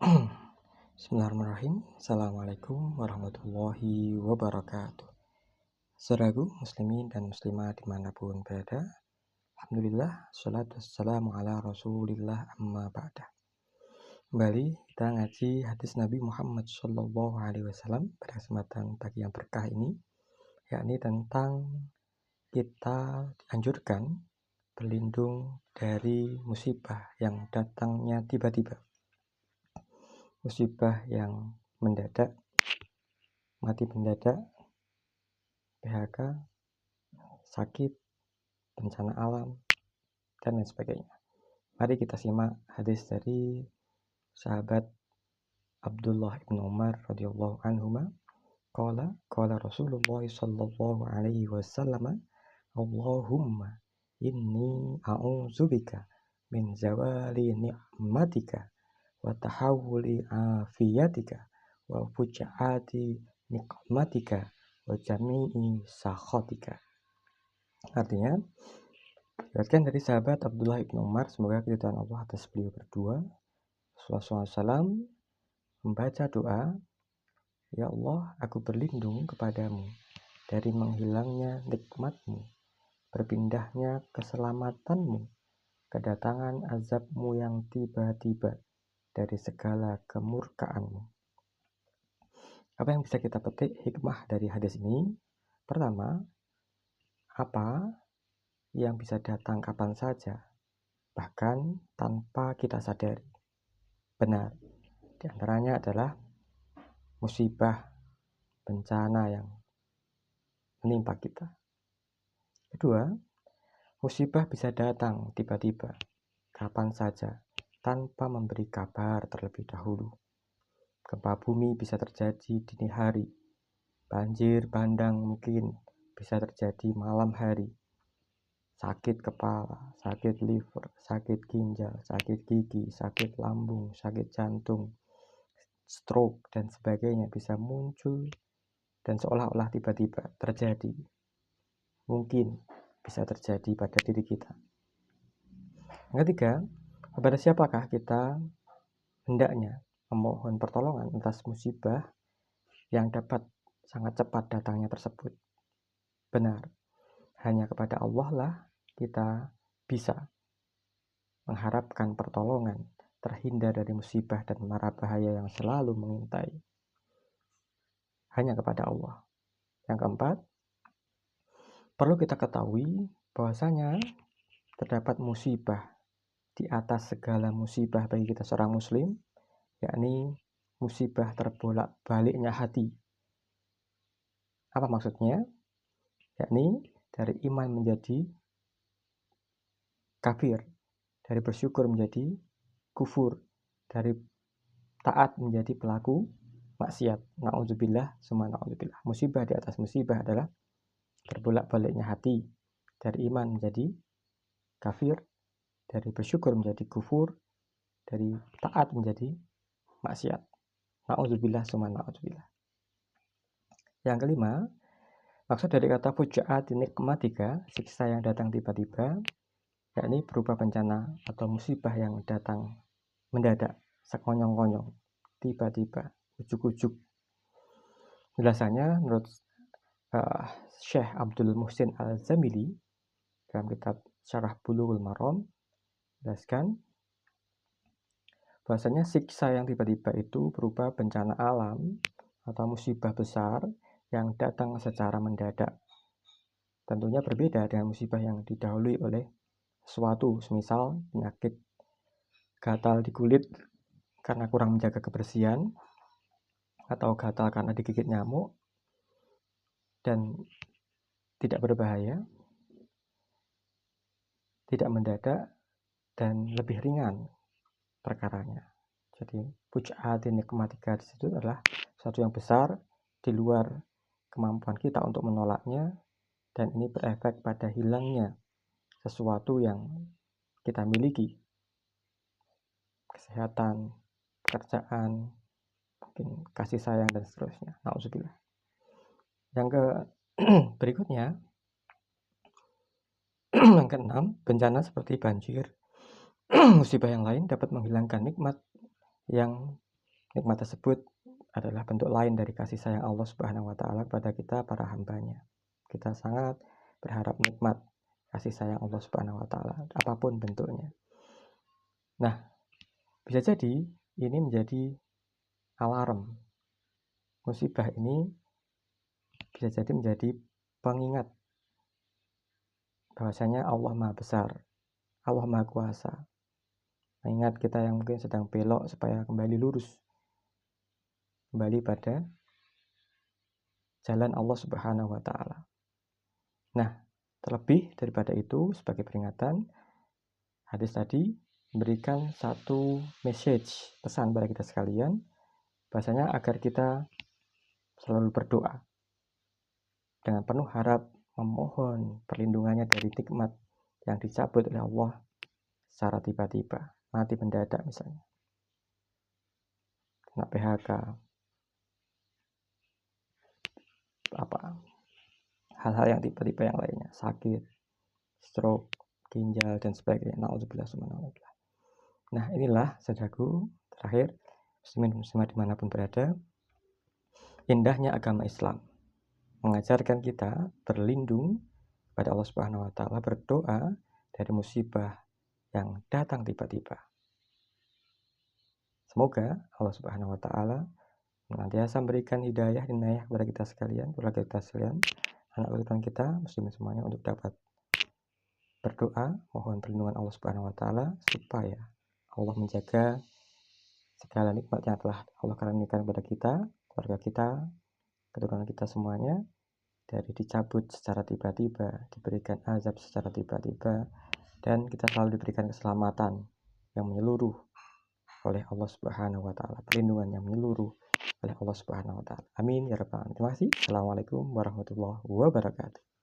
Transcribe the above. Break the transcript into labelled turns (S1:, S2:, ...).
S1: Bismillahirrahmanirrahim. Assalamualaikum warahmatullahi wabarakatuh. Saudaraku muslimin dan muslimat dimanapun berada, alhamdulillah, sholatu wassalamu ala rasulillah amma ba'da. Kembali kita ngaji hadis Nabi Muhammad SAW pada kesempatan pagi yang berkah ini, yakni tentang kita dianjurkan berlindung dari musibah yang datangnya tiba-tiba. Musibah yang mendadak, mati mendadak, PHK, sakit, bencana alam, dan lain sebagainya. Mari kita simak hadis dari sahabat Abdullah bin Umar radhiyallahu anhuma. Qala Rasulullah sallallahu alaihi wasallam, Allahumma inni a'udzubika min zawali ni'matika wa tahawuli afiyatika wa fujaati nikmatika wa jami'i sakhatika. Artinya, diriwayatkan dari sahabat Abdullah bin Umar, semoga keridhaan Allah atas beliau berdua, Rasulullah SAW membaca doa, Ya Allah, aku berlindung kepadamu dari menghilangnya nikmatmu, berpindahnya keselamatanmu, kedatangan azabmu yang tiba-tiba, dari segala kemurkaanmu. Apa yang bisa kita petik hikmah dari hadis ini? Pertama, apa yang bisa datang kapan saja, bahkan tanpa kita sadari. Benar, di antaranya adalah musibah, bencana yang menimpa kita. Kedua, musibah bisa datang tiba-tiba, kapan saja, tanpa memberi kabar terlebih dahulu. Gempa bumi bisa terjadi dini hari, banjir bandang mungkin bisa terjadi malam hari, sakit kepala, sakit liver, sakit ginjal, sakit gigi, sakit lambung, sakit jantung, stroke, dan sebagainya bisa muncul dan seolah-olah tiba-tiba terjadi. Mungkin bisa terjadi pada diri kita. Yang ketiga, kepada siapakah kita hendaknya memohon pertolongan atas musibah yang dapat sangat cepat datangnya tersebut? Benar, hanya kepada Allah lah kita bisa mengharapkan pertolongan, terhindar dari musibah dan mara bahaya yang selalu mengintai. Hanya kepada Allah. Yang keempat, perlu kita ketahui bahwasanya terdapat musibah di atas segala musibah bagi kita seorang muslim, yakni musibah terbolak-baliknya hati. Apa maksudnya? Yakni dari iman menjadi kafir, dari bersyukur menjadi kufur, dari taat menjadi pelaku maksiat. Na'udzubillah, summa na'udzubillah. Musibah di atas musibah adalah terbolak-baliknya hati, dari iman menjadi kafir, dari bersyukur menjadi kufur, dari taat menjadi maksiat. Na'udzubillah, summa na'udzubillah. Yang kelima, maksud dari kata fujaat nikmatika, siksa yang datang tiba-tiba, yakni berupa bencana atau musibah yang datang mendadak, sekonyong-konyong, tiba-tiba, ujuk-ujuk. Penjelasannya menurut Syekh Abdul Muhsin Al-Zamili dalam kitab Syarah Bulughul Maram jelaskan bahwasanya siksa yang tiba-tiba itu berupa bencana alam atau musibah besar yang datang secara mendadak. Tentunya berbeda dengan musibah yang didahului oleh sesuatu, semisal penyakit gatal di kulit karena kurang menjaga kebersihan, atau gatal karena digigit nyamuk dan tidak berbahaya, tidak mendadak, dan lebih ringan perkaranya. Jadi fujaati nikmatika di situ adalah sesuatu yang besar di luar kemampuan kita untuk menolaknya, dan ini berefek pada hilangnya sesuatu yang kita miliki, kesehatan, pekerjaan, mungkin kasih sayang, dan seterusnya. Na'udzubillah. Yang berikutnya, yang keenam, bencana seperti banjir, musibah yang lain dapat menghilangkan nikmat yang nikmat tersebut adalah bentuk lain dari kasih sayang Allah Subhanahu wa taala kepada kita para hambanya. Kita sangat berharap nikmat kasih sayang Allah Subhanahu wa taala apapun bentuknya. Nah, bisa jadi ini menjadi alarm. Musibah ini bisa jadi menjadi pengingat bahwasanya Allah Maha Besar, Allah Maha Kuasa. Mengingat kita yang mungkin sedang belok supaya kembali lurus, kembali pada jalan Allah Subhanahu wa taala. Nah, terlebih daripada itu, sebagai peringatan, hadis tadi memberikan satu message, pesan pada kita sekalian, bahwasanya agar kita selalu berdoa dengan penuh harap memohon perlindungannya dari nikmat yang dicabut oleh Allah secara tiba-tiba, mati mendadak misalnya, kena PHK, hal-hal yang tiba-tiba yang lainnya, sakit, stroke, ginjal dan sebagainya. Na'udzubillah summa na'udzubillah. Nah, inilah saudaraku terakhir, muslimin muslimat dimanapun berada, indahnya agama Islam mengajarkan kita berlindung pada Allah Subhanahu wa taala, berdoa dari musibah yang datang tiba-tiba. Semoga Allah Subhanahu wa taala senantiasa memberikan hidayah inayah kepada kita sekalian, keluarga kita sekalian, anak keturunan kita, muslimin semuanya, untuk dapat berdoa mohon perlindungan Allah Subhanahu wa taala supaya Allah menjaga segala nikmat yang telah Allah karuniakan kepada kita, keluarga kita, keturunan kita semuanya, dari dicabut secara tiba-tiba, diberikan azab secara tiba-tiba, dan kita selalu diberikan keselamatan yang menyeluruh oleh Allah Subhanahu wa taala, perlindungan yang menyeluruh oleh Allah Subhanahu wa taala. Amin ya rabbal alamin. Terima kasih. Assalamualaikum warahmatullahi wabarakatuh.